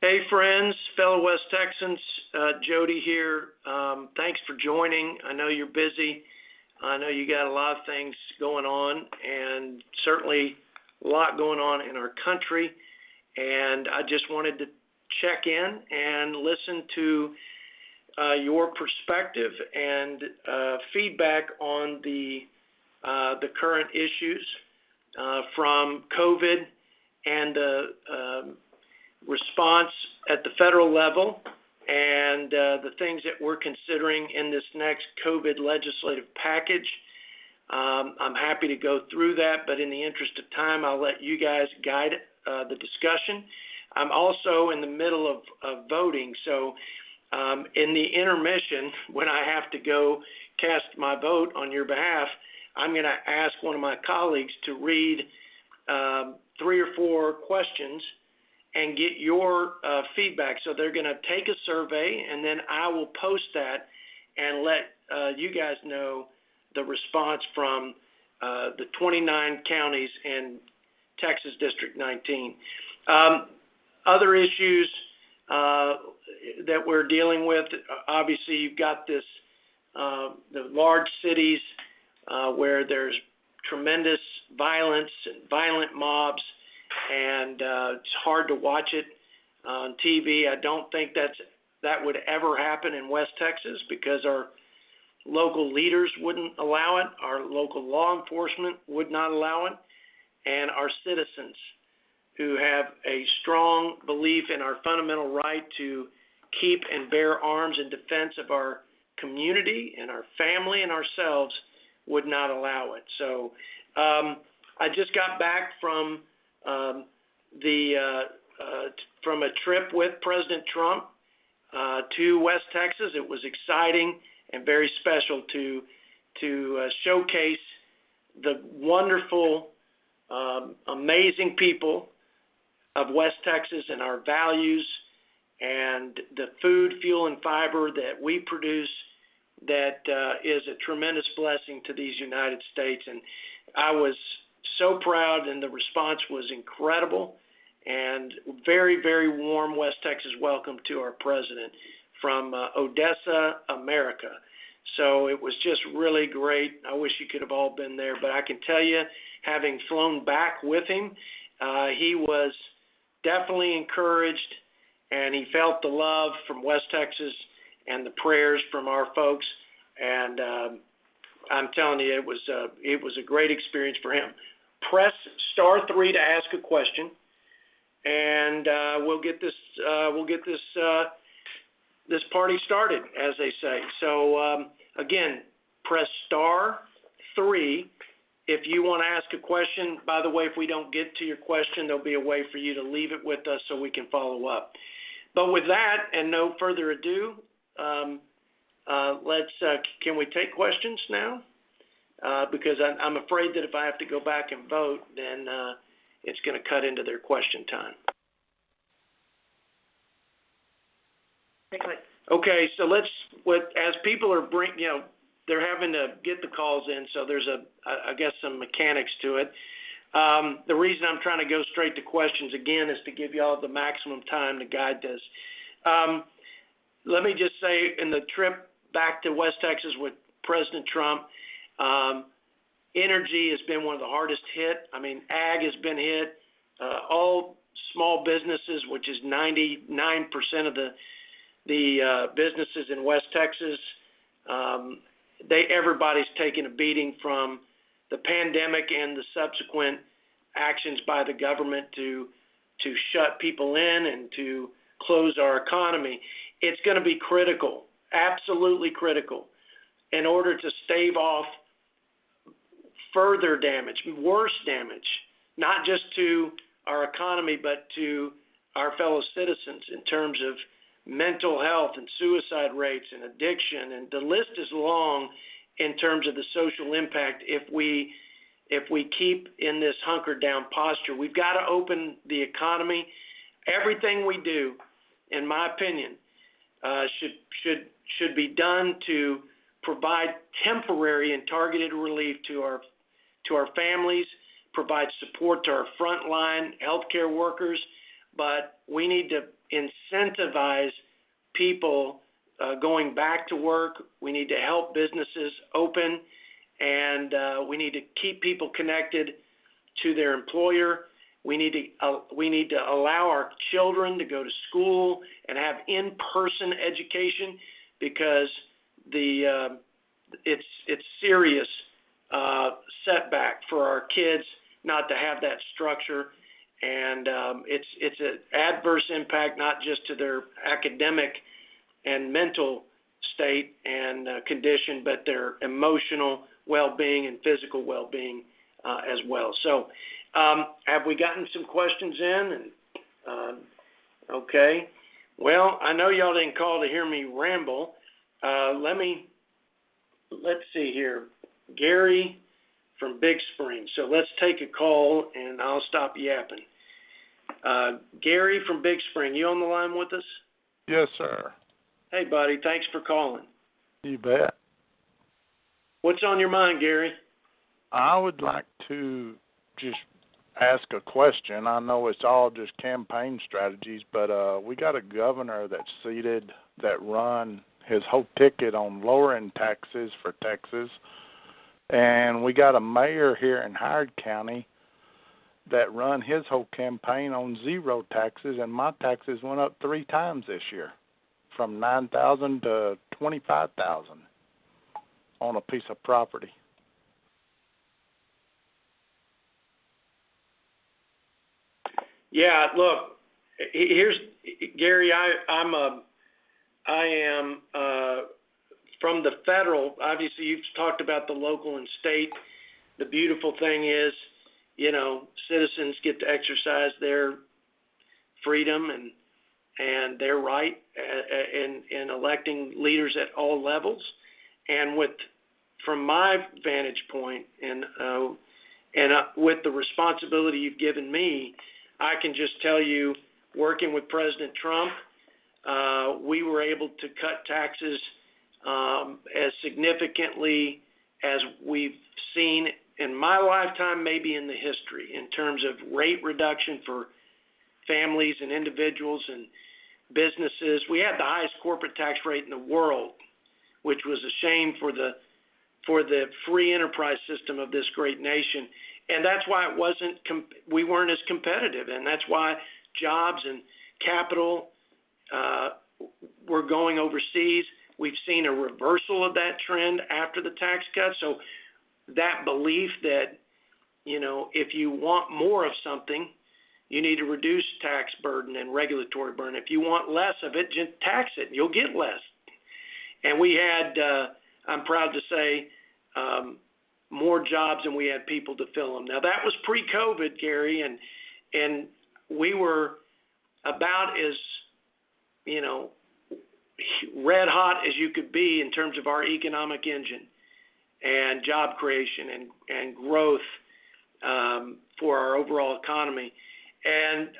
Hey, friends, fellow West Texans, Jodey here. Thanks for joining. I know you're busy. I know you got a lot of things going on, and certainly a lot going on in our country. And I just wanted to check in and listen to your perspective and feedback on the current issues from COVID and the response at the federal level and the things that we're considering in this next COVID legislative package. I'm happy to go through that, but in the interest of time, I'll let you guys guide the discussion. I'm also in the middle of voting, so in the intermission, when I have to go cast my vote on your behalf, I'm going to ask one of my colleagues to read 3 or 4 questions and get your feedback. So they're going to take a survey, and then I will post that and let you guys know the response from the 29 counties in Texas District 19. Other issues that we're dealing with, obviously you've got this, the large cities where there's tremendous violence and violent mobs, and it's hard to watch it on TV. I don't think that would ever happen in West Texas because our local leaders wouldn't allow it, our local law enforcement would not allow it, and our citizens who have a strong belief in our fundamental right to keep and bear arms in defense of our community and our family and ourselves would not allow it. So I just got back from from a trip with President Trump to West Texas. It was exciting and very special to showcase the wonderful, amazing people of West Texas and our values and the food, fuel, and fiber that we produce that is a tremendous blessing to these United States. And I was so proud, and the response was incredible, and very, very warm West Texas welcome to our president from Odessa, America. So it was just really great. I wish you could have all been there, but I can tell you, having flown back with him, he was definitely encouraged, and he felt the love from West Texas and the prayers from our folks, and I'm telling you, it was a great experience for him. Press *3 to ask a question, and we'll get this party started, as they say. So again, press *3 if you want to ask a question. By the way, if we don't get to your question, there'll be a way for you to leave it with us so we can follow up. But with that, and no further ado, can we take questions now? Because I'm afraid that if I have to go back and vote, then it's going to cut into their question time. Okay, so as people are they're having to get the calls in, so there's I guess some mechanics to it. The reason I'm trying to go straight to questions again is to give y'all the maximum time to guide this. Let me just say, in the trip back to West Texas with President Trump, energy has been one of the hardest hit. I mean, ag has been hit. All small businesses, which is 99% of the businesses in West Texas, everybody's taken a beating from the pandemic and the subsequent actions by the government to shut people in and to close our economy. It's going to be critical, absolutely critical, in order to stave off further damage, worse damage, not just to our economy, but to our fellow citizens in terms of mental health and suicide rates and addiction. And the list is long in terms of the social impact if we keep in this hunkered down posture. We've got to open the economy. Everything we do, in my opinion, should be done to provide temporary and targeted relief to our families, provide support to our frontline healthcare workers, but we need to incentivize people going back to work. We need to help businesses open, and we need to keep people connected to their employer. We need to allow our children to go to school and have in-person education, because it's serious setback for our kids not to have that structure, and it's an adverse impact not just to their academic and mental state and condition, but their emotional well-being and physical well-being as well. So have we gotten some questions in? And okay. Well, I know y'all didn't call to hear me ramble. Let's see here. Gary from Big Spring. So let's take a call, and I'll stop yapping. Gary from Big Spring, you on the line with us? Yes, sir. Hey, buddy. Thanks for calling. You bet. What's on your mind, Gary? I would like to just ask a question. I know it's all just campaign strategies, but we got a governor that's seated that run his whole ticket on lowering taxes for Texas, and we got a mayor here in Howard County that run his whole campaign on zero taxes, and my taxes went up 3 times this year, from $9,000 to $25,000 on a piece of property. Yeah, look, here's Gary. I am from the federal. Obviously, you've talked about the local and state. The beautiful thing is, citizens get to exercise their freedom and their right in electing leaders at all levels. And from my vantage point, and with the responsibility you've given me, I can just tell you, working with President Trump, we were able to cut taxes as significantly as we've seen in my lifetime, maybe in the history, in terms of rate reduction for families and individuals and businesses. We had the highest corporate tax rate in the world, which was a shame for the free enterprise system of this great nation. And that's why we weren't as competitive, and that's why jobs and capital were going overseas. We've seen a reversal of that trend after the tax cut. So that belief that, if you want more of something, you need to reduce tax burden and regulatory burden. If you want less of it, just tax it, and you'll get less. And we had, I'm proud to say, more jobs than we had people to fill them. Now, that was pre-COVID, Gary, and we were about as, red hot as you could be in terms of our economic engine and job creation and growth for our overall economy. And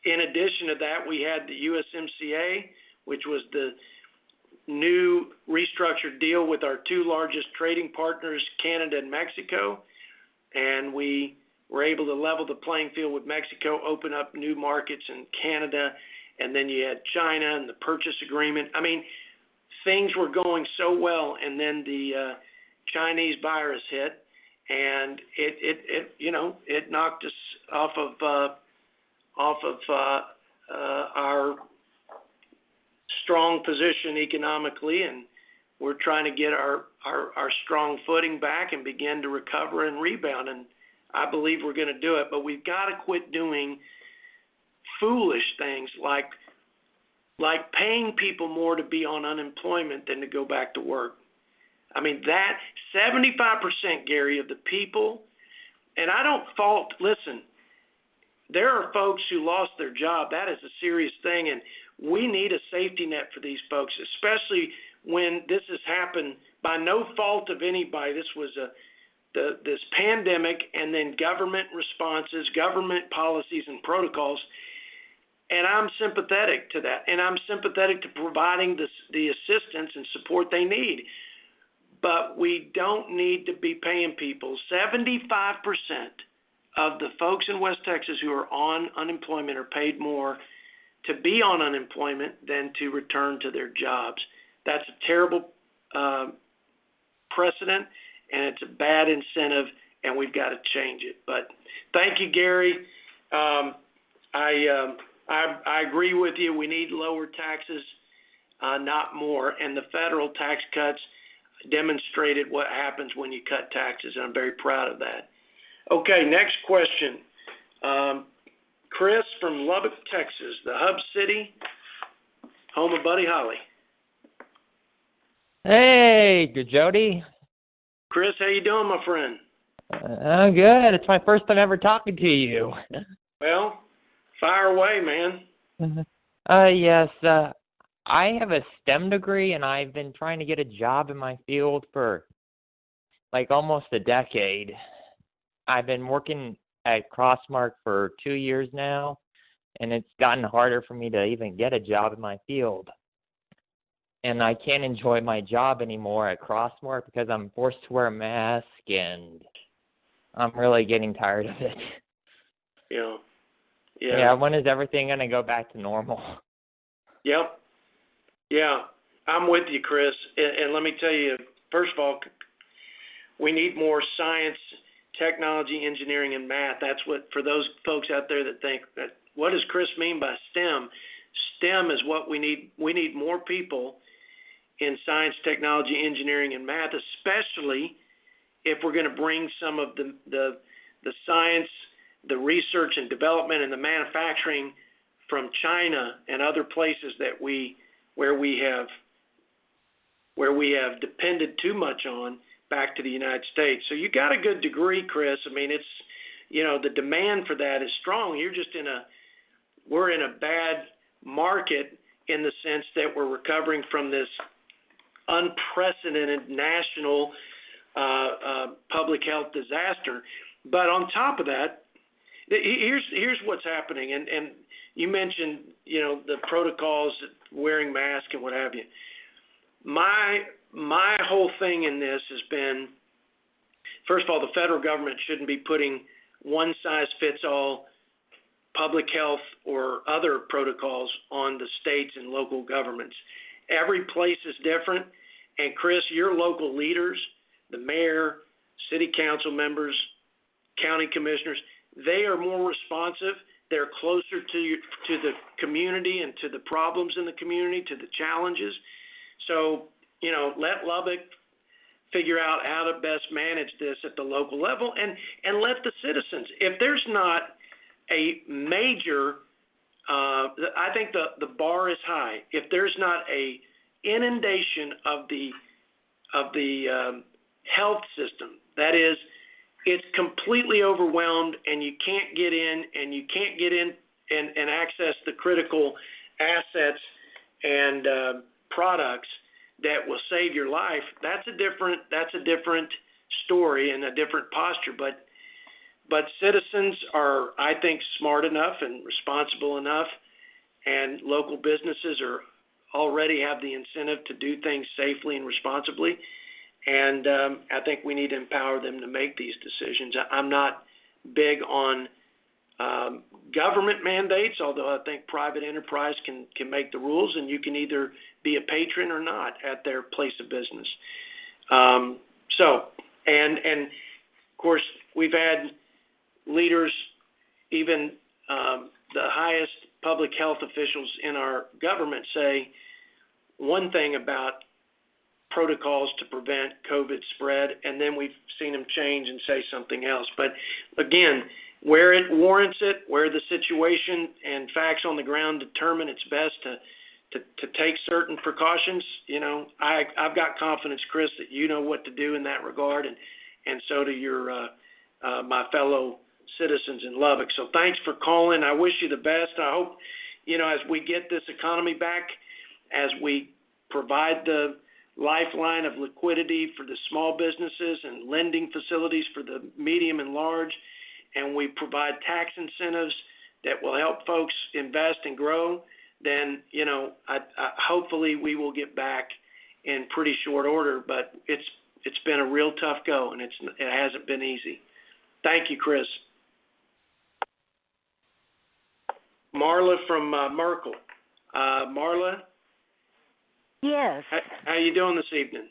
in addition to that, we had the USMCA, which was the new restructured deal with our 2 largest trading partners, Canada and Mexico, and we were able to level the playing field with Mexico, open up new markets in Canada, and then you had China and the purchase agreement. I mean, things were going so well, and then the Chinese virus hit, and it knocked us off of our strong position economically, and we're trying to get our strong footing back and begin to recover and rebound, and I believe we're going to do it. But we've got to quit doing foolish things like paying people more to be on unemployment than to go back to work. I mean, that 75%, Gary, of the people, and I don't fault, listen, there are folks who lost their job. That is a serious thing, and we need a safety net for these folks, especially when this has happened by no fault of anybody. This was this pandemic, and then government responses, government policies and protocols, and I'm sympathetic to that, and I'm sympathetic to providing the assistance and support they need. But we don't need to be paying people 75% of the folks in West Texas who are on unemployment are paid more to be on unemployment than to return to their jobs. That's a terrible precedent, and it's a bad incentive, and we've got to change it. But thank you, Gary. I agree with you. We need lower taxes, not more, and the federal tax cuts demonstrated what happens when you cut taxes, and I'm very proud of that. Okay, next question. Chris from Lubbock, Texas, the hub city, home of Buddy Holly. Hey, good Jody. Chris, how you doing, my friend? I'm good. It's my first time ever talking to you. Well, fire away, man. Yes. I have a STEM degree, and I've been trying to get a job in my field for like almost a decade. I've been working at Crossmark for 2 years now, and it's gotten harder for me to even get a job in my field. And I can't enjoy my job anymore at Crossmark because I'm forced to wear a mask, and I'm really getting tired of it. Yeah, when is everything going to go back to normal? Yep. Yeah, I'm with you, Chris. And let me tell you, first of all, we need more science, technology, engineering, and math. That's what, for those folks out there that think, that what does Chris mean by STEM? STEM is what we need. We need more people in science, technology, engineering, and math, especially if we're going to bring some of the science, the research and development, and the manufacturing from China and other places where we have depended too much on back to the United States. So you got a good degree, Chris. I mean, it's, the demand for that is strong. We're in a bad market in the sense that we're recovering from this unprecedented national public health disaster. But on top of that, here's what's happening, and you mentioned, the protocols, wearing masks and what have you. My whole thing in this has been, first of all, the federal government shouldn't be putting one-size-fits-all public health or other protocols on the states and local governments. Every place is different, and Chris, your local leaders, the mayor, city council members, county commissioners, they are more responsive. They're closer to the community and to the problems in the community, to the challenges. So, let Lubbock figure out how to best manage this at the local level, and let the citizens. If there's not a major, I think the bar is high. If there's not a inundation of the health system, that is, it's completely overwhelmed, and you can't get in and access the critical assets and products that will save your life. That's a different story and a different posture. But citizens are, I think, smart enough and responsible enough, and local businesses already have the incentive to do things safely and responsibly. And I think we need to empower them to make these decisions. I'm not big on government mandates, although I think private enterprise can make the rules, and you can either be a patron or not at their place of business. And of course, we've had leaders, even the highest public health officials in our government, say one thing about protocols to prevent COVID spread, and then we've seen them change and say something else. But again, where it warrants it, where the situation and facts on the ground determine it's best to take certain precautions, I've got confidence, Chris, that you know what to do in that regard, and so do your my fellow citizens in Lubbock. So thanks for calling. I wish you the best. I hope, as we get this economy back, as we provide the lifeline of liquidity for the small businesses and lending facilities for the medium and large, and we provide tax incentives that will help folks invest and grow, then, hopefully we will get back in pretty short order. But it's been a real tough go, and it hasn't been easy. Thank you, Chris. Marla from Merkel. Marla, Yes. how you doing this evening?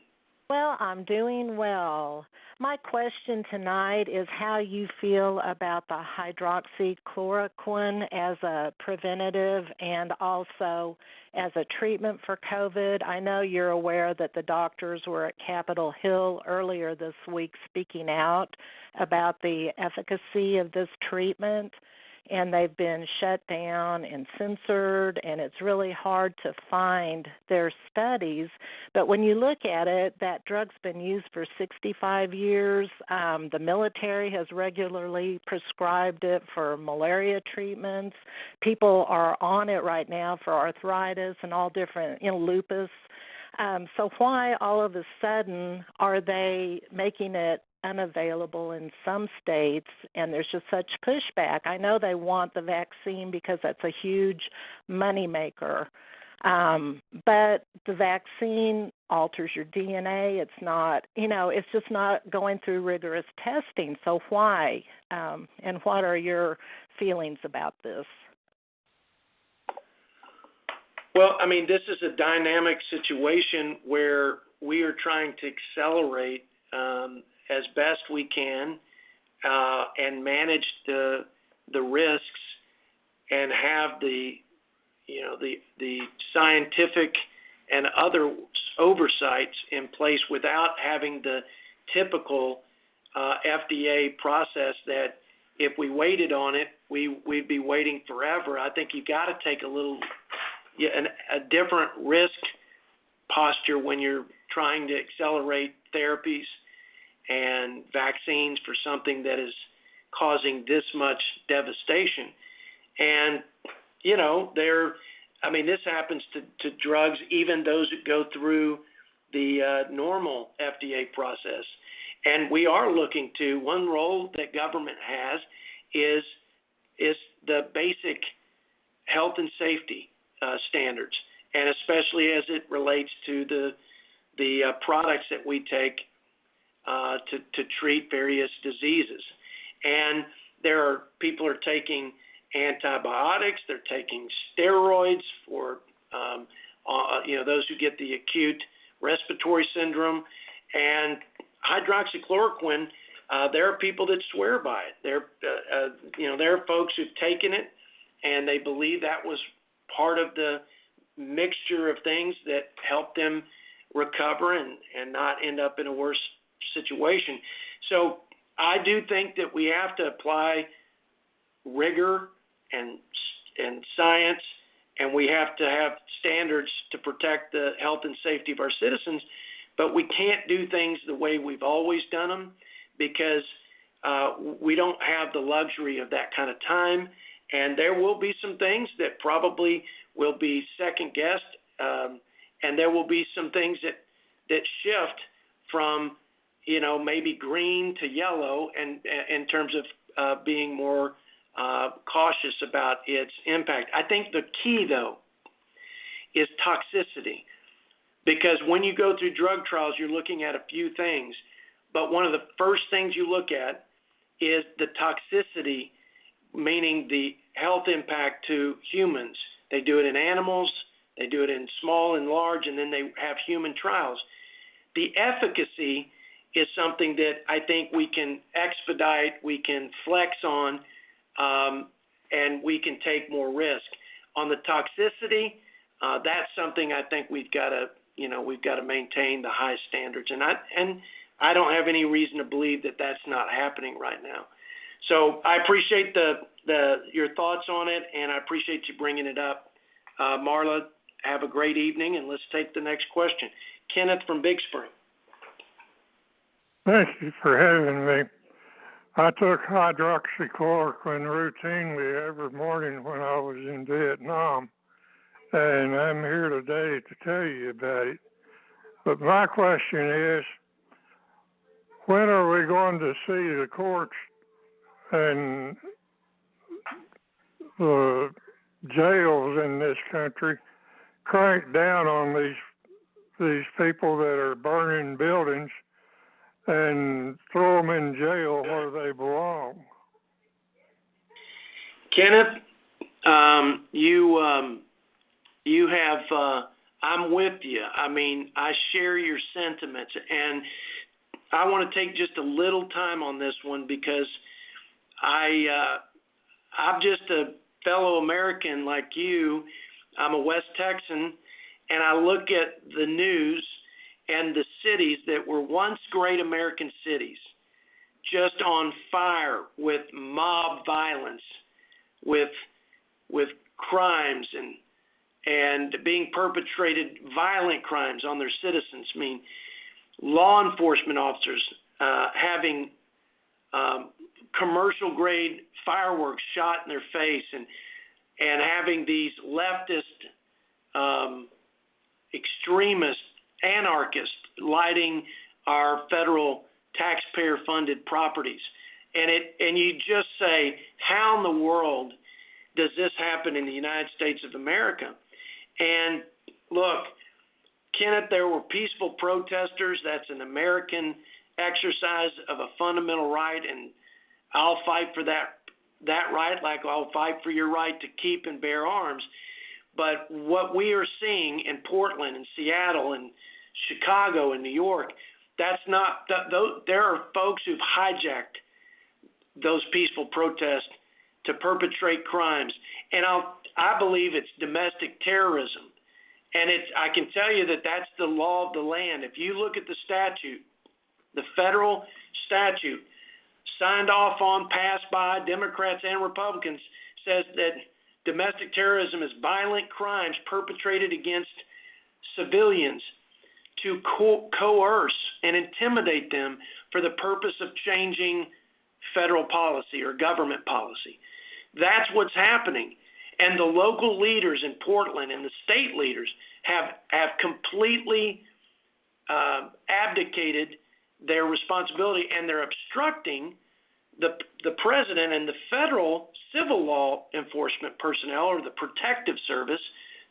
Well, I'm doing well. My question tonight is how you feel about the hydroxychloroquine as a preventative and also as a treatment for COVID. I know you're aware that the doctors were at Capitol Hill earlier this week speaking out about the efficacy of this treatment, and they've been shut down and censored, and it's really hard to find their studies. But when you look at it, that drug's been used for 65 years. The military has regularly prescribed it for malaria treatments. People are on it right now for arthritis and all different, lupus. So why all of a sudden are they making it unavailable in some states, and there's just such pushback? I know they want the vaccine because that's a huge moneymaker, but the vaccine alters your DNA. It's not, it's just not going through rigorous testing. So why? And what are your feelings about this? Well, I mean, this is a dynamic situation where we are trying to accelerate as best we can and manage the risks and have the scientific and other oversights in place without having the typical FDA process that if we waited on it, we'd be waiting forever. I think you got to take a different risk posture when you're trying to accelerate therapies and vaccines for something that is causing this much devastation. And, this happens to drugs, even those that go through the normal FDA process. And we are looking to, one role that government has is the basic health and safety standards, and especially as it relates to the products that we take to treat various diseases. And people are taking antibiotics, they're taking steroids for those who get the acute respiratory syndrome, and hydroxychloroquine. There are people that swear by it. There are folks who've taken it and they believe that was part of the mixture of things that helped them recover and not end up in a worse situation. So I do think that we have to apply rigor and science, and we have to have standards to protect the health and safety of our citizens, but we can't do things the way we've always done them because we don't have the luxury of that kind of time, and there will be some things that probably will be second-guessed, and there will be some things that shift from maybe green to yellow, and in terms of being more cautious about its impact. I think the key, though, is toxicity, because when you go through drug trials, you're looking at a few things, but one of the first things you look at is the toxicity, meaning the health impact to humans. They do it in animals, they do it in small and large, and then they have human trials. The efficacy is something that I think we can expedite, we can flex on, and we can take more risk. On the toxicity, that's something I think we've got to maintain the high standards, and I don't have any reason to believe that that's not happening right now. So I appreciate your thoughts on it, and I appreciate you bringing it up. Marla, have a great evening, and let's take the next question. Kenneth from Big Spring. Thank you for having me. I took hydroxychloroquine routinely every morning when I was in Vietnam, and I'm here today to tell you about it. But my question is, when are we going to see the courts and the jails in this country crank down on these people that are burning buildings and throw them in jail where they belong? Kenneth, You have. I'm with you. I mean, I share your sentiments, and I want to take just a little time on this one because I'm just a fellow American like you. I'm a West Texan, and I look at the news and the cities that were once great American cities just on fire with mob violence, with crimes and being perpetrated, violent crimes on their citizens. I mean, law enforcement officers having commercial grade fireworks shot in their face, and having these leftist extremist anarchists lighting our federal taxpayer funded properties. And you just say, how in the world does this happen in the United States of America? And look, Kenneth, there were peaceful protesters. That's an American exercise of a fundamental right, and I'll fight for that right, like I'll fight for your right to keep and bear arms. But what we are seeing in Portland and Seattle and Chicago and New York, that's not. There are folks who've hijacked those peaceful protests to perpetrate crimes, and I believe it's domestic terrorism. And I can tell you that that's the law of the land. If you look at the statute, the federal statute, signed off on, passed by Democrats and Republicans, says that domestic terrorism is violent crimes perpetrated against civilians to coerce and intimidate them for the purpose of changing federal policy or government policy. That's what's happening. And the local leaders in Portland and the state leaders have completely abdicated their responsibility, and they're obstructing the president and the federal civil law enforcement personnel, or the protective service,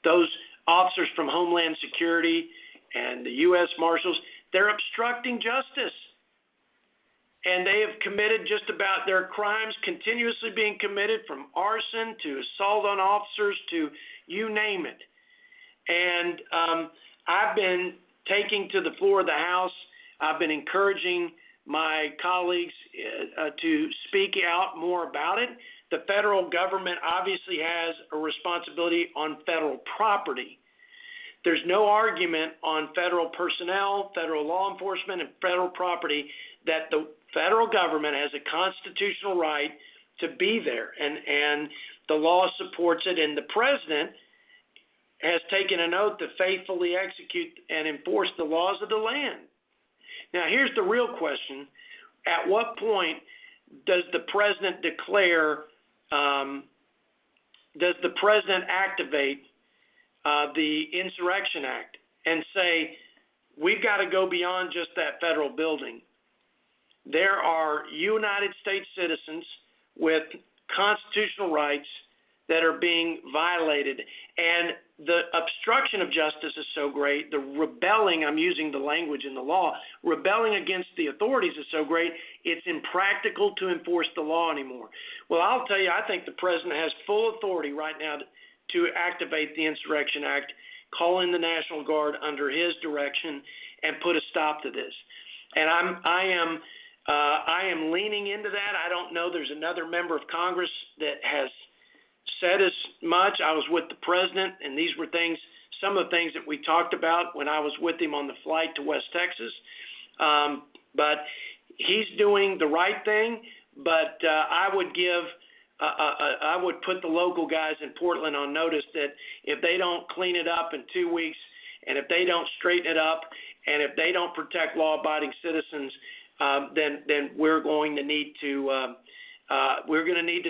those officers from Homeland Security and the U.S. Marshals. They're obstructing justice. And they have committed just about their crimes continuously being committed, from arson to assault on officers to you name it. And I've been taking to the floor of the House. I've been encouraging my colleagues to speak out more about it. The federal government obviously has a responsibility on federal property. There's no argument on federal personnel, federal law enforcement, and federal property that the federal government has a constitutional right to be there, and the law supports it, and the president has taken an oath to faithfully execute and enforce the laws of the land. Now, here's the real question. At what point does the president declare, does the president activate the Insurrection Act and say, we've got to go beyond just that federal building? There are United States citizens with constitutional rights that are being violated, and the obstruction of justice is so great, the rebelling, I'm using the language in the law, rebelling against the authorities is so great, it's impractical to enforce the law anymore. Well, I'll tell you, I think the president has full authority right now to activate the Insurrection Act, call in the National Guard under his direction, and put a stop to this. And I am leaning into that. I don't know there's another member of Congress that has said as much. I was with the president, and these were some of the things that we talked about when I was with him on the flight to West Texas. But he's doing the right thing. But I would put the local guys in Portland on notice that if they don't clean it up in 2 weeks, and if they don't straighten it up, and if they don't protect law-abiding citizens, then we're going to need to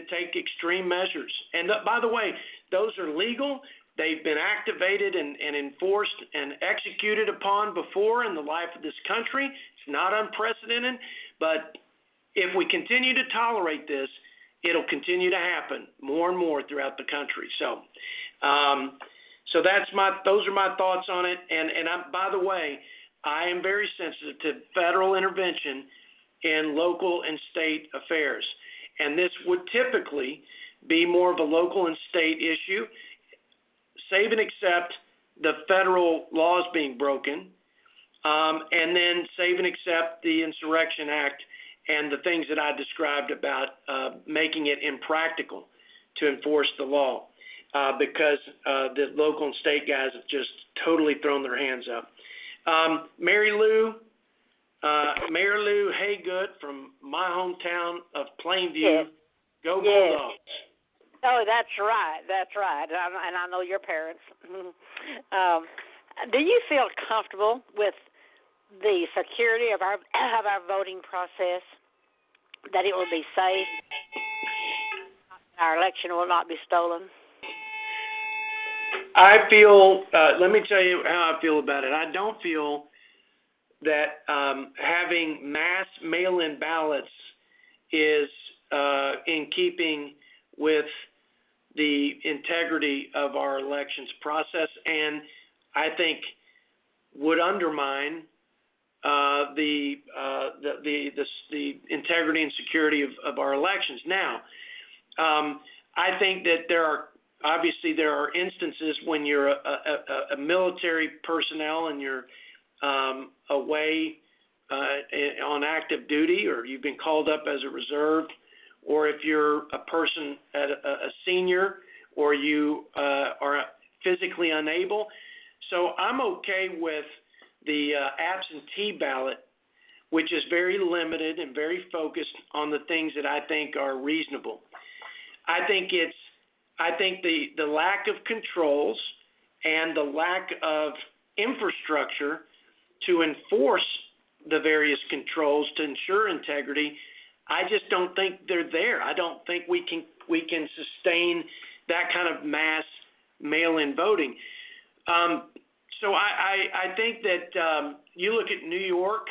take extreme measures. And by the way, those are legal. They've been activated and enforced and executed upon before in the life of this country. It's not unprecedented, but if we continue to tolerate this, it'll continue to happen more and more throughout the country. So those are my thoughts on it. And by the way, I am very sensitive to federal intervention in local and state affairs. And this would typically be more of a local and state issue, save and accept the federal laws being broken, and then save and accept the Insurrection Act and the things that I described about making it impractical to enforce the law because the local and state guys have just totally thrown their hands up. Mayor Lou Haygood from my hometown of Plainview. Yes. Go Yes. Bulldogs. Oh, that's right. And I know your parents. Do you feel comfortable with the security of our voting process, that it will be safe, our election will not be stolen? I feel, let me tell you how I feel about it. I don't feel that having mass mail-in ballots is in keeping with the integrity of our elections process, and I think would undermine the integrity and security of our elections. Now, I think that there are instances when you're a military personnel and you're away on active duty, or you've been called up as a reserve, or if you're a person a senior, or you are physically unable. So I'm okay with the absentee ballot, which is very limited and very focused on the things that I think are reasonable. I think the lack of controls and the lack of infrastructure to enforce the various controls to ensure integrity, I just don't think they're there. I don't think we can sustain that kind of mass mail-in voting. So I think that you look at New York,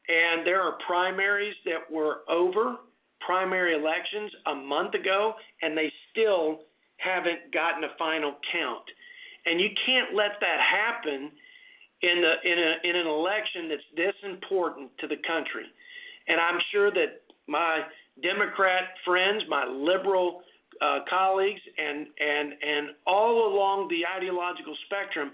and there are primaries that were over, primary elections a month ago, and they still haven't gotten a final count. And you can't let that happen in an election that's this important to the country. And I'm sure that my Democrat friends, my liberal colleagues, and all along the ideological spectrum,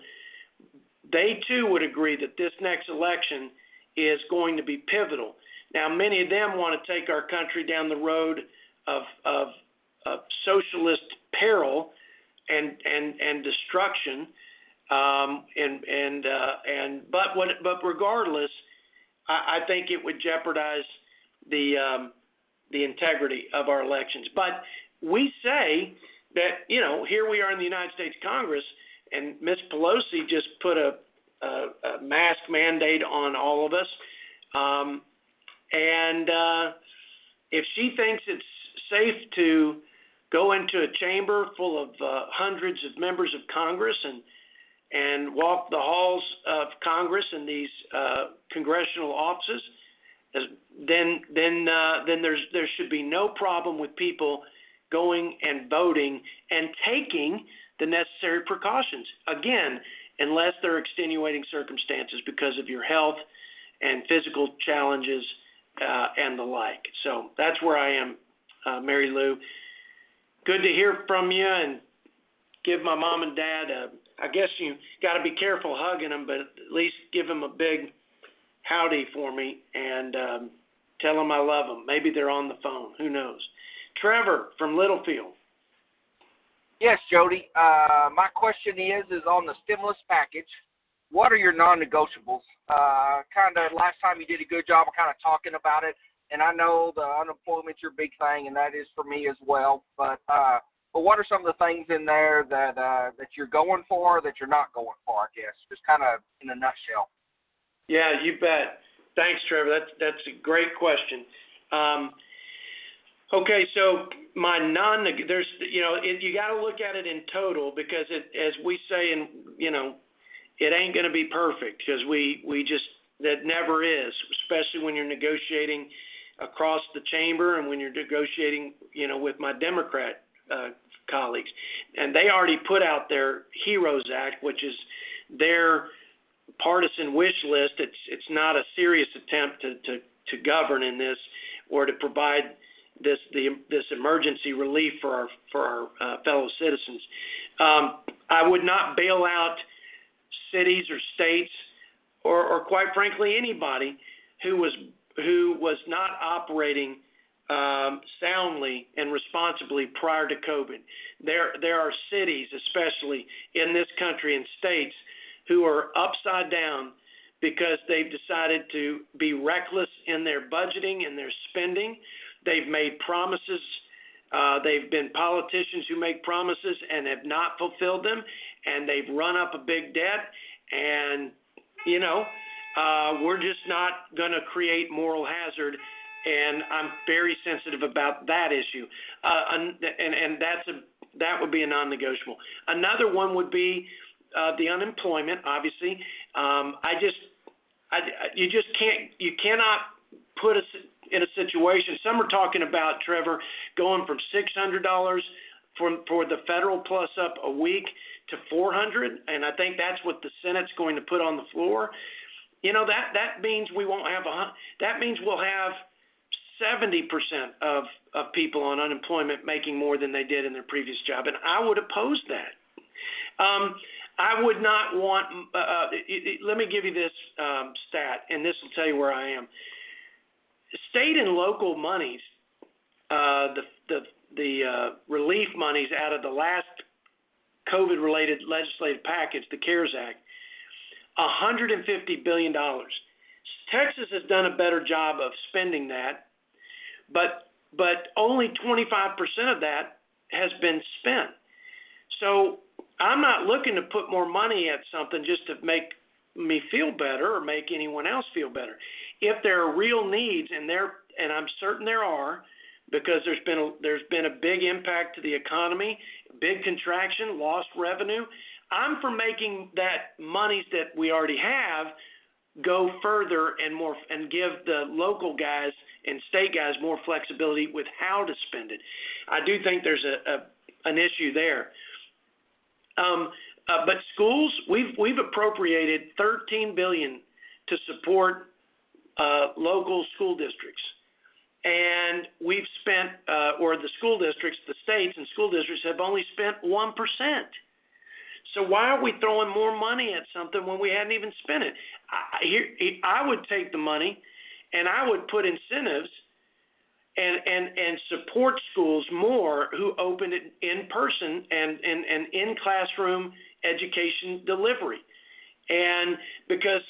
they too would agree that this next election is going to be pivotal. Now, many of them want to take our country down the road of socialist peril and destruction. But regardless, I think it would jeopardize the integrity of our elections. But we say that, here we are in the United States Congress, and Ms. Pelosi just put a mask mandate on all of us. And if she thinks it's safe to go into a chamber full of hundreds of members of Congress and walk the halls of Congress in these congressional offices, then there should be no problem with people going and voting and taking the necessary precautions. Again, unless there are extenuating circumstances because of your health and physical challenges and the like. So that's where I am, Mary Lou. Good to hear from you, and give my mom and dad I guess you got to be careful hugging them, but at least give them a big howdy for me and tell them I love them. Maybe they're on the phone. Who knows? Trevor from Littlefield. Yes, Jody. My question is on the stimulus package, what are your non-negotiables? Kind of last time you did a good job of kind of talking about it, and I know the unemployment's your big thing, and that is for me as well. But what are some of the things in there that you're going for, that you're not going for, I guess, just kind of in a nutshell? Yeah, you bet. Thanks, Trevor. That's a great question. Okay, so my there's you got to look at it in total, because as we say, it ain't going to be perfect, because we just, that never is, especially when you're negotiating across the chamber and when you're negotiating with my Democrat colleagues, and they already put out their HEROES Act, which is their partisan wish list. It's not a serious attempt to govern in this or to provide this emergency relief for our fellow citizens. I would not bail out cities or states or quite frankly anybody who was not operating soundly and responsibly prior to COVID. There are cities, especially in this country and states, who are upside down because they've decided to be reckless in their budgeting and their spending. They've made promises. They've been politicians who make promises and have not fulfilled them, and they've run up a big debt. And, we're just not going to create moral hazard, and I'm very sensitive about that issue. And that would be a non-negotiable. Another one would be the unemployment. Obviously, you cannot put us in a situation. Some are talking about, Trevor, going from $600 for the federal plus up a week to $400, and I think that's what the Senate's going to put on the floor. That means we won't have that means we'll have 70% of people on unemployment making more than they did in their previous job, and I would oppose that. I would not want. Let me give you this stat, and this will tell you where I am. State and local monies, the relief monies out of the last COVID-related legislative package, the CARES Act, $150 billion. Texas has done a better job of spending that, but only 25% of that has been spent. So I'm not looking to put more money at something just to make me feel better or make anyone else feel better. If there are real needs, and I'm certain there are, because there's been a big impact to the economy, big contraction, lost revenue, I'm for making that monies that we already have go further and more, and give the local guys and state guys more flexibility with how to spend it. I do think there's an issue there. But schools, we've appropriated $13 billion to support local school districts, and we've spent, or the school districts, the states and school districts have only spent 1%. So why are we throwing more money at something when we hadn't even spent it? I would take the money, and I would put incentives and support schools more who open it in person and in classroom education delivery. And because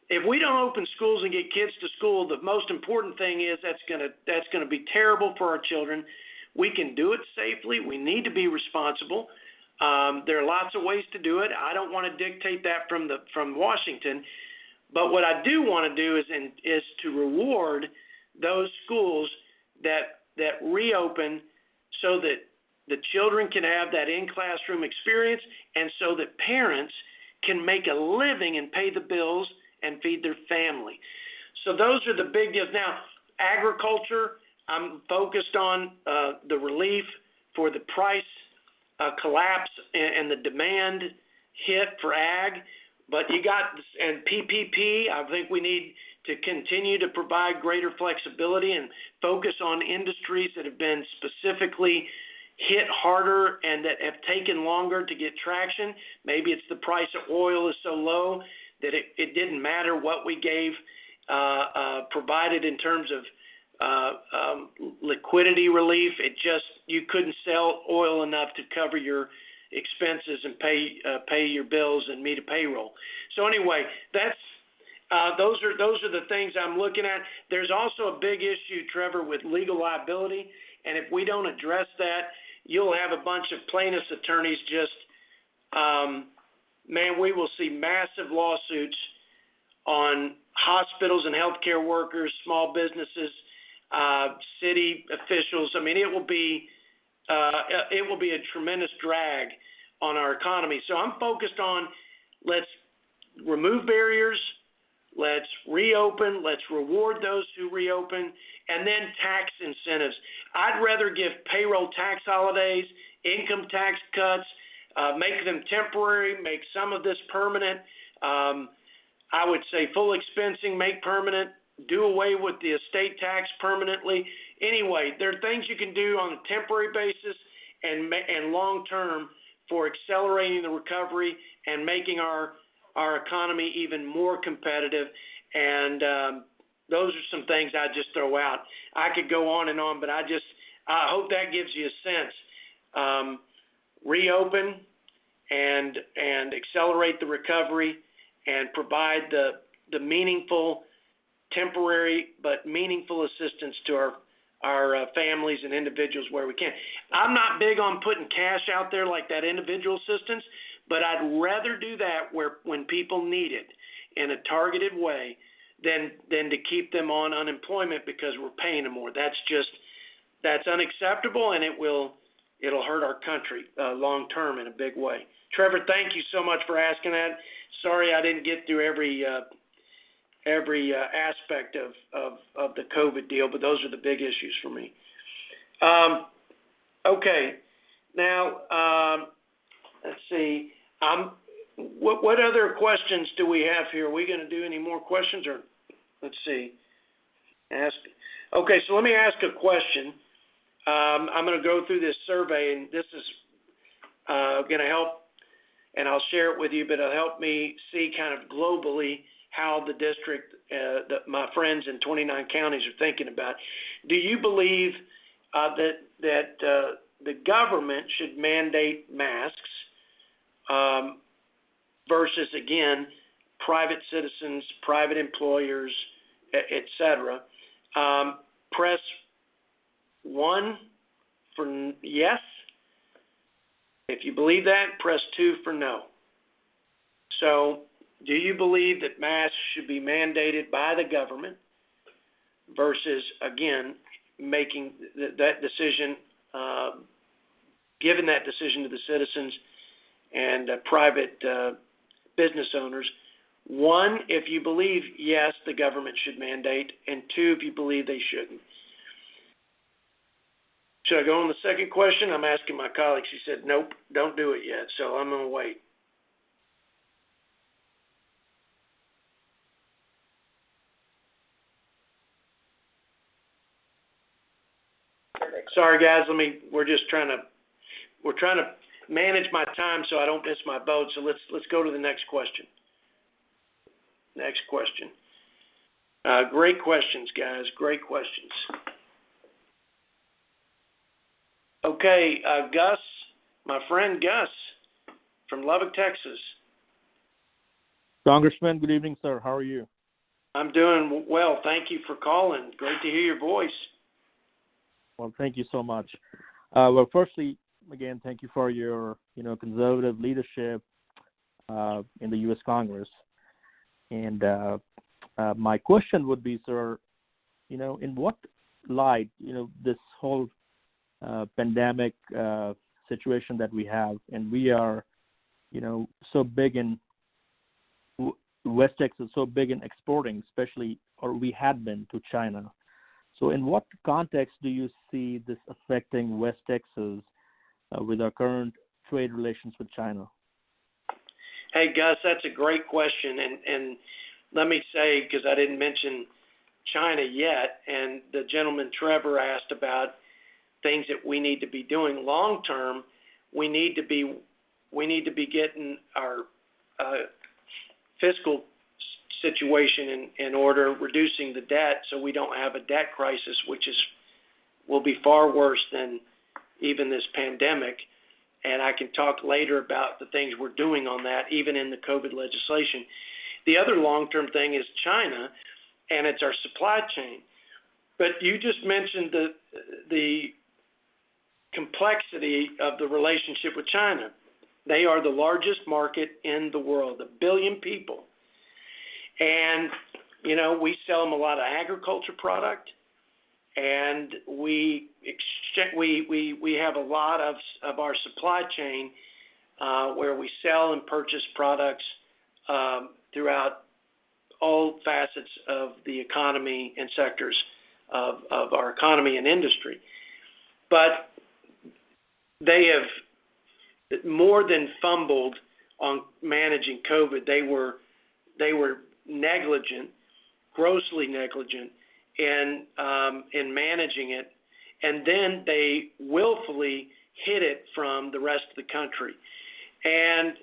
if we don't open schools and get kids to school, the most important thing is that's gonna be terrible for our children. We can do it safely. We need to be responsible. There are lots of ways to do it. I don't want to dictate that from Washington, but what I do want to do is to reward those schools that reopen so that the children can have that in-classroom experience, and so that parents can make a living and pay the bills and feed their family. So those are the big deals. Now, agriculture, I'm focused on the relief for the price collapse and the demand hit for ag, but and PPP, I think we need to continue to provide greater flexibility and focus on industries that have been specifically hit harder and that have taken longer to get traction. Maybe it's the price of oil is so low that it didn't matter what we gave, provided in terms of liquidity relief. You couldn't sell oil enough to cover your expenses and pay your bills and meet a payroll. So anyway, those are the things I'm looking at. There's also a big issue, Trevor, with legal liability, and if we don't address that, you'll have a bunch of plaintiffs' attorneys we will see massive lawsuits on hospitals and healthcare workers, small businesses, city officials. I mean, it will be a tremendous drag on our economy. So I'm focused on let's remove barriers, let's reopen, let's reward those who reopen, and then tax incentives. I'd rather give payroll tax holidays, income tax cuts, make them temporary, make some of this permanent. I would say full expensing, make permanent, do away with the estate tax permanently. anyway, there are things you can do on a temporary basis and long term for accelerating the recovery and making our economy even more competitive. And those are some things I just throw out. I could go on and on, but I hope that gives you a sense. Reopen and accelerate the recovery and provide the meaningful, temporary but meaningful assistance to our families and individuals where we can. I'm not big on putting cash out there like that individual assistance, but I'd rather do that when people need it in a targeted way than to keep them on unemployment because we're paying them more. That's unacceptable, and it'll hurt our country long term in a big way. Trevor, thank you so much for asking that. Sorry I didn't get through every aspect of the COVID deal, but those are the big issues for me. Okay, now let's see. What other questions do we have here? Are we going to do any more questions, or let's see? Okay, so let me ask a question. I'm going to go through this survey, and this is going to help, and I'll share it with you, but it'll help me see kind of globally how the district, my friends in 29 counties are thinking about. Do you believe that the government should mandate masks versus, again, private citizens, private employers, et cetera? Press 1 for yes. If you believe that, press 2 for no. So, do you believe that masks should be mandated by the government versus, again, making that decision, giving that decision to the citizens and private business owners? 1, if you believe, yes, the government should mandate, and 2, if you believe they shouldn't. Should I go on the second question? I'm asking my colleagues. She said, nope, don't do it yet, so I'm going to wait. Sorry, guys. We're trying to manage my time so I don't miss my boat. So let's go to the next question. Next question. Great questions, guys. Great questions. Okay, Gus, my friend Gus from Lubbock, Texas. Congressman, good evening, sir. How are you? I'm doing well. Thank you for calling. Great to hear your voice. Well, thank you so much. Well, firstly, again, thank you for your, conservative leadership in the U.S. Congress. And my question would be, sir, in what light, this whole pandemic situation that we have, and we are, so big in West Texas, so big in exporting, especially, or we had been to China. So in what context do you see this affecting West Texas with our current trade relations with China? Hey, Gus, that's a great question. And let me say, because I didn't mention China yet, and the gentleman Trevor asked about things that we need to be doing long term. We need to be getting our fiscal situation in order, reducing the debt so we don't have a debt crisis, which will be far worse than even this pandemic. And I can talk later about the things we're doing on that, even in the COVID legislation. The other long-term thing is China, and it's our supply chain. But you just mentioned the complexity of the relationship with China. They are the largest market in the world, 1 billion people. And, we sell them a lot of agriculture product, and we have a lot of our supply chain where we sell and purchase products throughout all facets of the economy and sectors of our economy and industry. But they have more than fumbled on managing COVID. They were negligent, grossly negligent in managing it, and then they willfully hid it from the rest of the country. And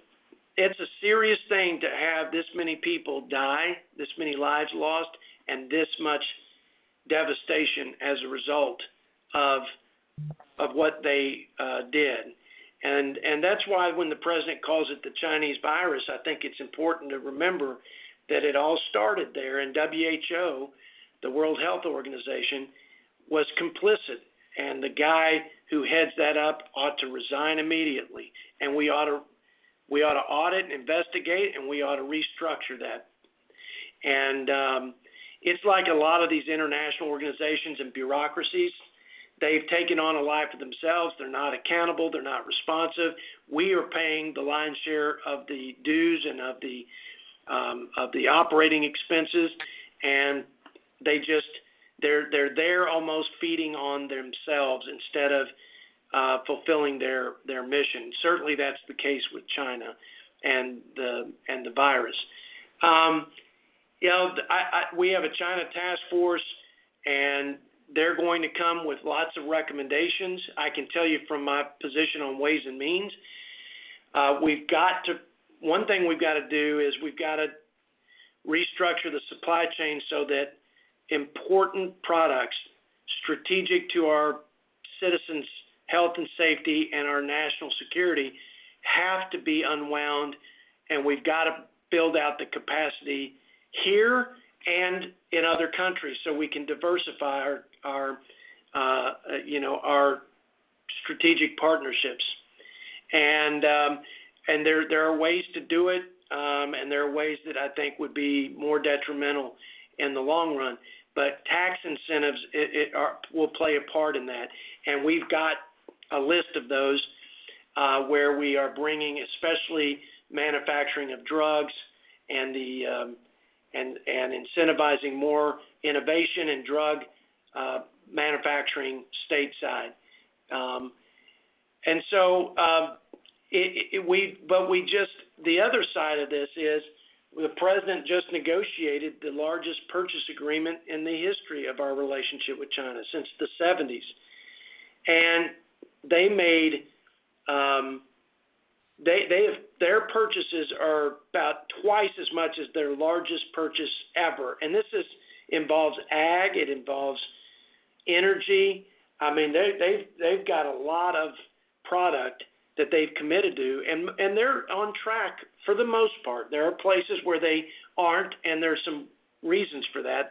it's a serious thing to have this many people die, this many lives lost, and this much devastation as a result of what they did. And that's why when the president calls it the Chinese virus, I think it's important to remember that it all started there, and WHO, the World Health Organization, was complicit. And the guy who heads that up ought to resign immediately. And we ought to audit and investigate, and we ought to restructure that. And it's like a lot of these international organizations and bureaucracies. They've taken on a life of themselves. They're not accountable. They're not responsive. We are paying the lion's share of the dues and of the operating expenses, and they're there almost feeding on themselves instead of fulfilling their mission. Certainly, that's the case with China and the virus. We have a China task force, and they're going to come with lots of recommendations. I can tell you from my position on Ways and Means, one thing we've got to do is we've got to restructure the supply chain so that important products strategic to our citizens' health and safety and our national security have to be unwound, and we've got to build out the capacity here and in other countries so we can diversify our strategic partnerships. And there are ways to do it, and there are ways that I think would be more detrimental in the long run. But tax incentives will play a part in that, and we've got a list of those where we are bringing, especially manufacturing of drugs and and incentivizing more innovation in drug manufacturing stateside. The other side of this is the president just negotiated the largest purchase agreement in the history of our relationship with China since the 70s. And they made their purchases are about twice as much as their largest purchase ever. And this involves ag, it involves energy. I mean, they've got a lot of product that they've committed to, and they're on track for the most part. There are places where they aren't, and there's some reasons for that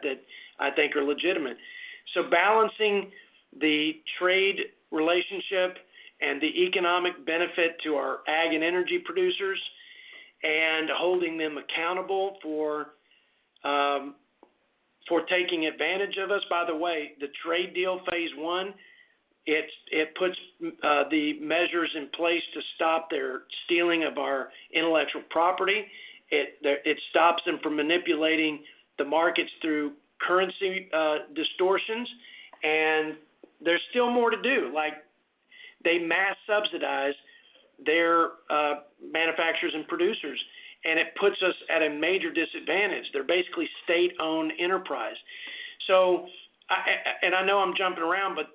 I think are legitimate. So balancing the trade relationship and the economic benefit to our ag and energy producers and holding them accountable for taking advantage of us. By the way, the trade deal phase one, it puts the measures in place to stop their stealing of our intellectual property. It stops them from manipulating the markets through currency distortions, and there's still more to do. Like, they mass subsidize their manufacturers and producers, and it puts us at a major disadvantage. They're basically state-owned enterprise. So, I know I'm jumping around, but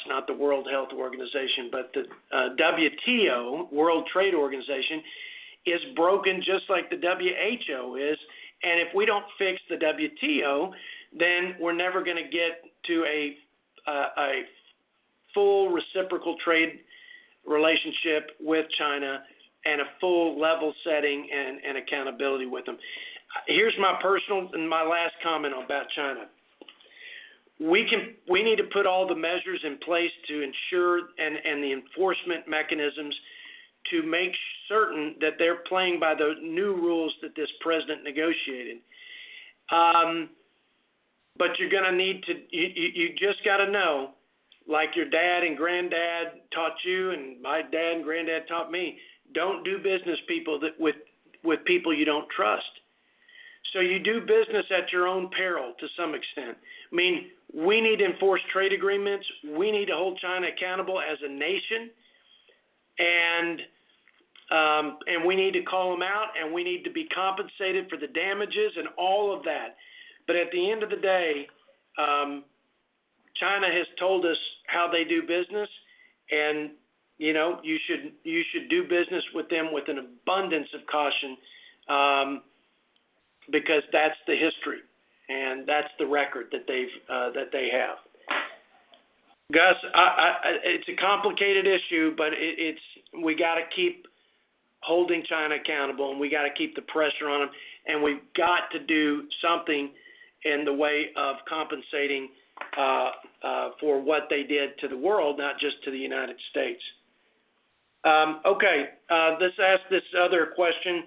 not the World Health Organization, but the WTO, World Trade Organization, is broken just like the WHO is. And if we don't fix the WTO, then we're never going to get to a full reciprocal trade relationship with China and a full level setting and accountability with them. Here's my personal and my last comment about China. We need to put all the measures in place to ensure and the enforcement mechanisms to make certain that they're playing by the new rules that this president negotiated. But you're going to need to, you just got to know, like your dad and granddad taught you and my dad and granddad taught me, don't do business with people you don't trust. So you do business at your own peril to some extent. I mean, we need to enforce trade agreements. We need to hold China accountable as a nation. And and we need to call them out, and we need to be compensated for the damages and all of that. But at the end of the day, China has told us how they do business, and you should do business with them with an abundance of caution, because that's the history and that's the record that they have. Gus, it's a complicated issue, but we got to keep holding China accountable, and we got to keep the pressure on them, and we've got to do something in the way of compensating for what they did to the world, not just to the United States. Okay, let's ask this other question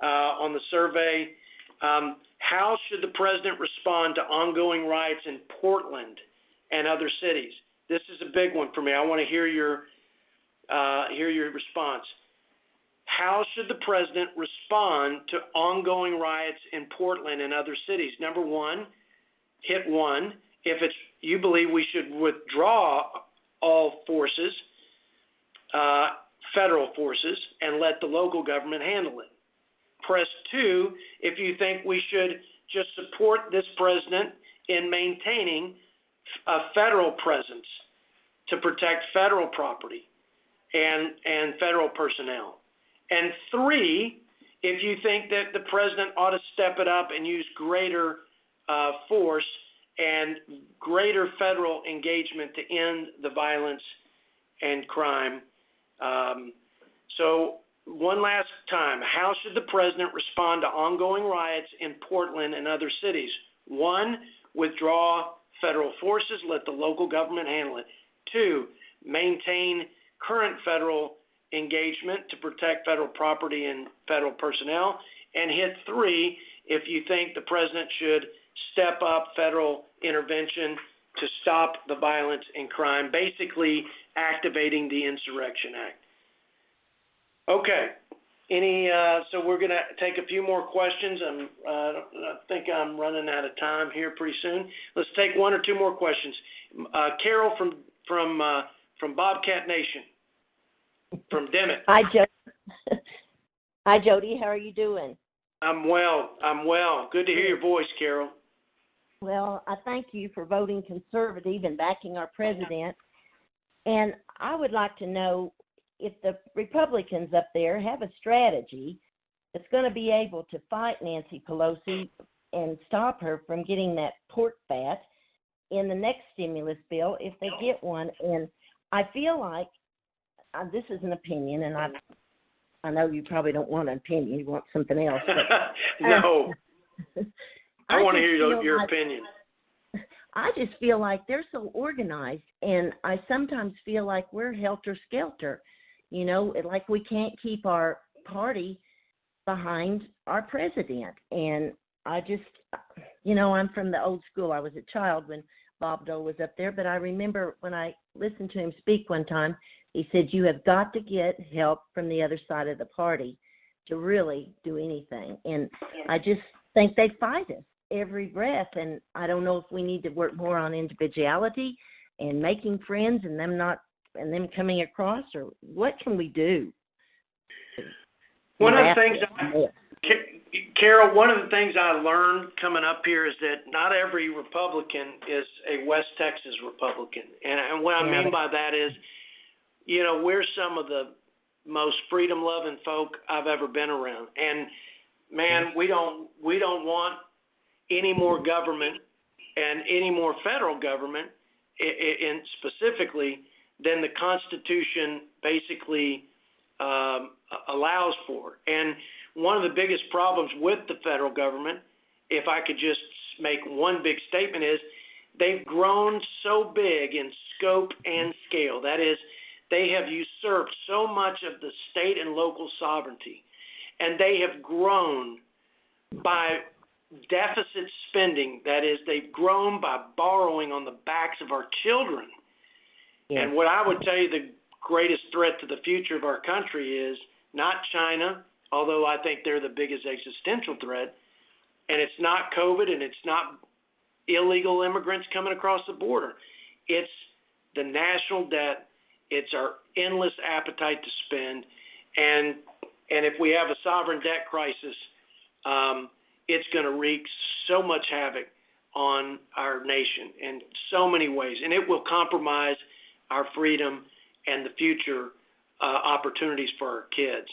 on the survey. How should the president respond to ongoing riots in Portland and other cities? This is a big one for me. I want to hear your response. How should the president respond to ongoing riots in Portland and other cities? Number one, hit 1. If you believe we should withdraw all forces, federal forces, and let the local government handle it. Press 2 if you think we should just support this president in maintaining a federal presence to protect federal property and federal personnel. And 3, if you think that the president ought to step it up and use greater force and greater federal engagement to end the violence and crime. So one last time, how should the president respond to ongoing riots in Portland and other cities? 1, withdraw federal forces, let the local government handle it. 2, maintain current federal engagement to protect federal property and federal personnel. And hit 3, if you think the president should step up federal intervention to stop the violence and crime, basically activating the Insurrection Act. Okay. So we're going to take a few more questions. I think I'm running out of time here pretty soon. Let's take 1 or 2 more questions. Carol from Bobcat Nation, from Dimmitt. Hi, Jody. Hi, Jody. How are you doing? I'm well. Good to hear your voice, Carol. Well, I thank you for voting conservative and backing our president. And I would like to know if the Republicans up there have a strategy that's going to be able to fight Nancy Pelosi and stop her from getting that pork fat in the next stimulus bill if they get one. And I feel like, this is an opinion, and I know you probably don't want an opinion. You want something else. But, no. I want to hear your opinion. I just feel like they're so organized, and I sometimes feel like we're helter-skelter. Like we can't keep our party behind our president. And I just, I'm from the old school. I was a child when Bob Dole was up there, but I remember when I listened to him speak one time, he said, you have got to get help from the other side of the party to really do anything. And I just think they fight us every breath. And I don't know if we need to work more on individuality and making friends and them coming across, or what can we do? One of the things, Carol, one of the things I learned coming up here is that not every Republican is a West Texas Republican. And what I mean by that is, we're some of the most freedom-loving folk I've ever been around. And, man, we don't want any more government and any more federal government in specifically than the Constitution basically allows for. And one of the biggest problems with the federal government, if I could just make one big statement, is they've grown so big in scope and scale. That is, they have usurped so much of the state and local sovereignty, and they have grown by deficit spending. That is, they've grown by borrowing on the backs of our children. Yeah. And what I would tell you the greatest threat to the future of our country is not China, although I think they're the biggest existential threat, and it's not COVID, and it's not illegal immigrants coming across the border. It's the national debt. It's our endless appetite to spend. And And if we have a sovereign debt crisis, it's going to wreak so much havoc on our nation in so many ways, and it will compromise our freedom and the future opportunities for our kids.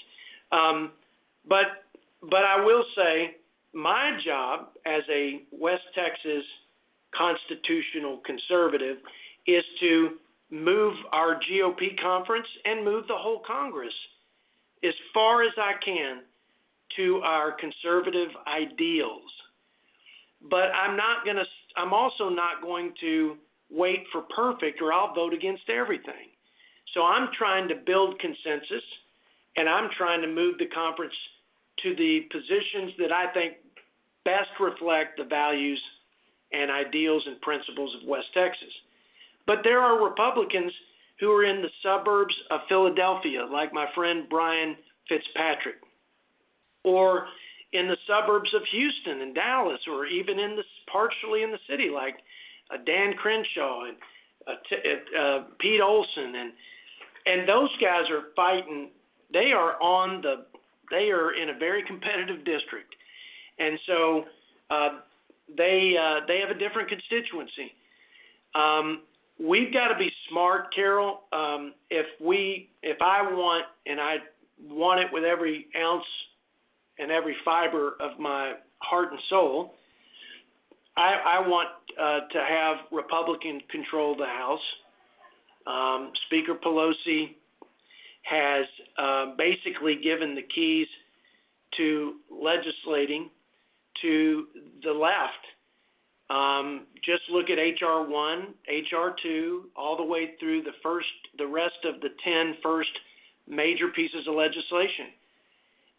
But I will say my job as a West Texas constitutional conservative is to move our GOP conference and move the whole Congress as far as I can to our conservative ideals. But I'm also not going to wait for perfect, or I'll vote against everything. So I'm trying to build consensus, and I'm trying to move the conference to the positions that I think best reflect the values and ideals and principles of West Texas. But there are Republicans who are in the suburbs of Philadelphia, like my friend Brian Fitzpatrick, or in the suburbs of Houston and Dallas, or even partially in the city, like Dan Crenshaw and Pete Olson, and those guys are fighting. They are in a very competitive district, and so they have a different constituency. We've got to be smart, Carol. If I want, and I want it with every ounce and every fiber of my heart and soul, I want to have Republican control the House. Speaker Pelosi has basically given the keys to legislating to the left. Just look at H.R. 1, H.R. 2, all the way through the rest of the 10 first major pieces of legislation.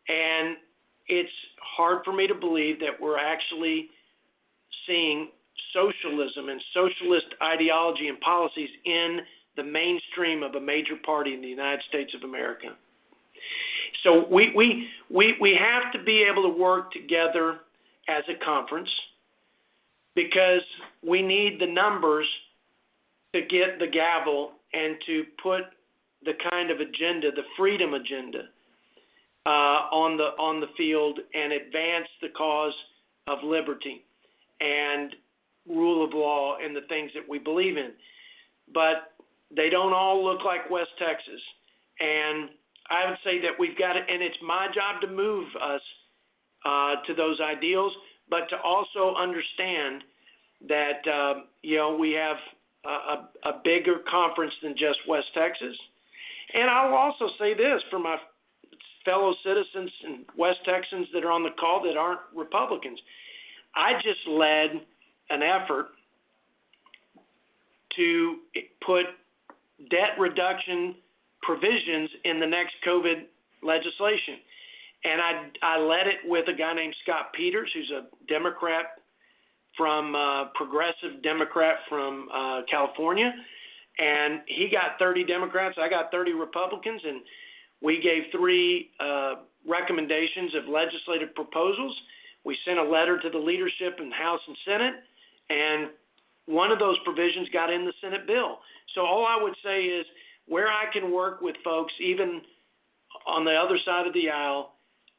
And it's hard for me to believe that we're actually seeing socialism and socialist ideology and policies in the mainstream of a major party in the United States of America. So we have to be able to work together as a conference, because we need the numbers to get the gavel and to put the kind of agenda, the freedom agenda, on the field and advance the cause of liberty and rule of law and the things that we believe in. But they don't all look like West Texas. And I would say that we've got to, and it's my job to move us to those ideals, but to also understand that, we have a bigger conference than just West Texas. And I'll also say this for my fellow citizens and West Texans that are on the call that aren't Republicans. I just led an effort to put debt reduction provisions in the next COVID legislation. And I led it with a guy named Scott Peters, who's a Democrat progressive Democrat from California. And he got 30 Democrats, I got 30 Republicans, and we gave 3 recommendations of legislative proposals. We sent a letter to the leadership in House and Senate, and one of those provisions got in the Senate bill. So all I would say is where I can work with folks, even on the other side of the aisle,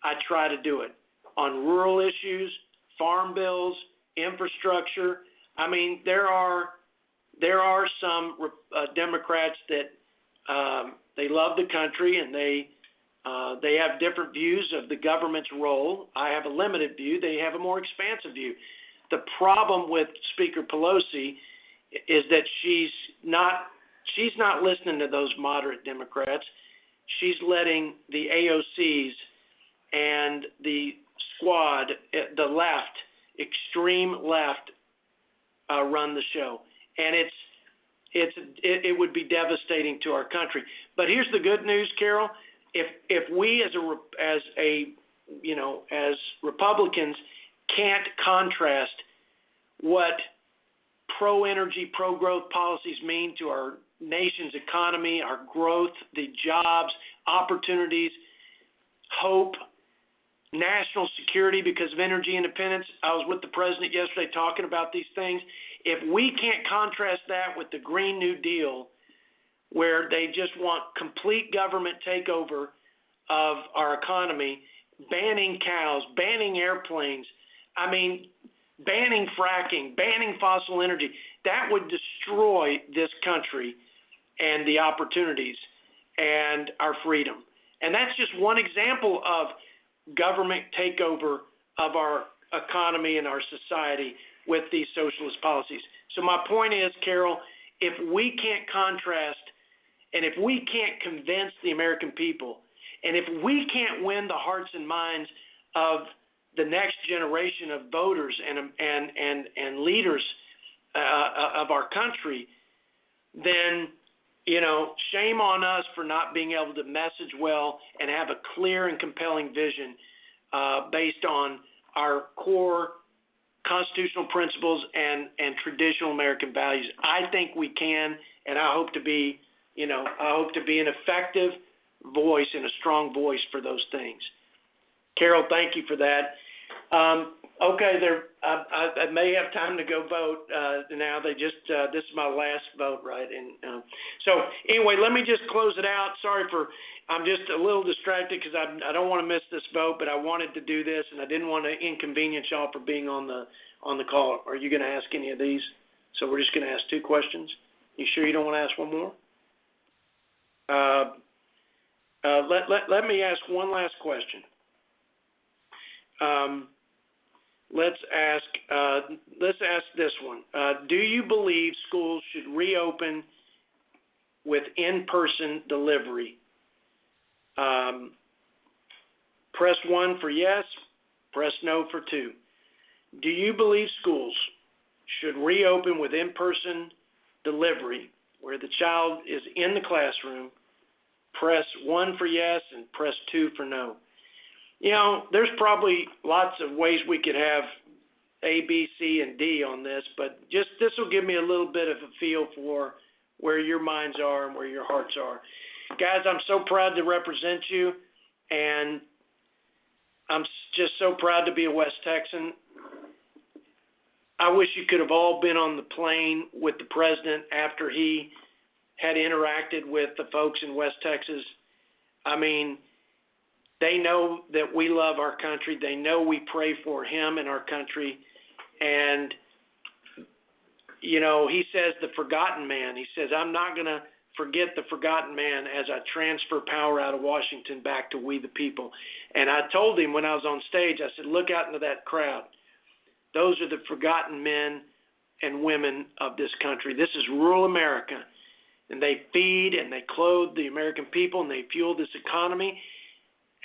I try to do it. On rural issues, farm bills, infrastructure. I mean, there are some Democrats that they love the country and they have different views of the government's role. I have a limited view. They have a more expansive view. The problem with Speaker Pelosi is that she's not listening to those moderate Democrats. She's letting the AOCs and the squad, the left, extreme left, run the show, and it would be devastating to our country. But here's the good news, Carol. If we as Republicans can't contrast what pro-energy, pro-growth policies mean to our nation's economy, our growth, the jobs, opportunities, hope, national security because of energy independence. I was with the president yesterday talking about these things. If we can't contrast that with the Green New Deal, where they just want complete government takeover of our economy, banning cows, banning airplanes, banning fracking, banning fossil energy, that would destroy this country and the opportunities and our freedom. And that's just one example of government takeover of our economy and our society with these socialist policies. So my point is, Carol, if we can't contrast and if we can't convince the American people, and if we can't win the hearts and minds of the next generation of voters and leaders of our country, then, shame on us for not being able to message well and have a clear and compelling vision based on our core constitutional principles and traditional American values. I think we can, and I hope to be, an effective voice and a strong voice for those things. Carol, thank you for that. Okay, I may have time to go vote now. This is my last vote, right? And so anyway, let me just close it out. I'm just a little distracted because I don't want to miss this vote, but I wanted to do this, and I didn't want to inconvenience y'all for being on the call. Are you going to ask any of these? So we're just going to ask 2 questions. You sure you don't want to ask one more? Let me ask one last question. Let's ask this one. Do you believe schools should reopen with in-person delivery? Press 1 for yes, press no for 2. Do you believe schools should reopen with in-person delivery where the child is in the classroom? Press 1 for yes and press 2 for no. There's probably lots of ways we could have A, B, C, and D on this, but just this will give me a little bit of a feel for where your minds are and where your hearts are. Guys, I'm so proud to represent you, and I'm just so proud to be a West Texan. I wish you could have all been on the plane with the president after he had interacted with the folks in West Texas. They know that we love our country. They know we pray for him and our country. And, he says the forgotten man. He says, I'm not going to forget the forgotten man as I transfer power out of Washington back to we the people. And I told him when I was on stage, I said, look out into that crowd. Those are the forgotten men and women of this country. This is rural America. And they feed and they clothe the American people and they fuel this economy.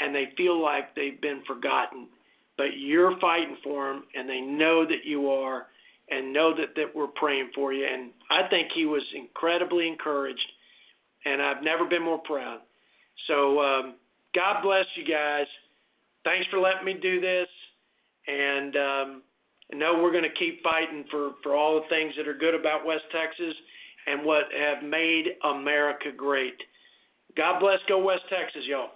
And they feel like they've been forgotten. But you're fighting for them, and they know that you are, and know that we're praying for you. And I think he was incredibly encouraged, and I've never been more proud. So God bless you guys. Thanks for letting me do this. And I know we're going to keep fighting for all the things that are good about West Texas and what have made America great. God bless. Go West Texas, y'all.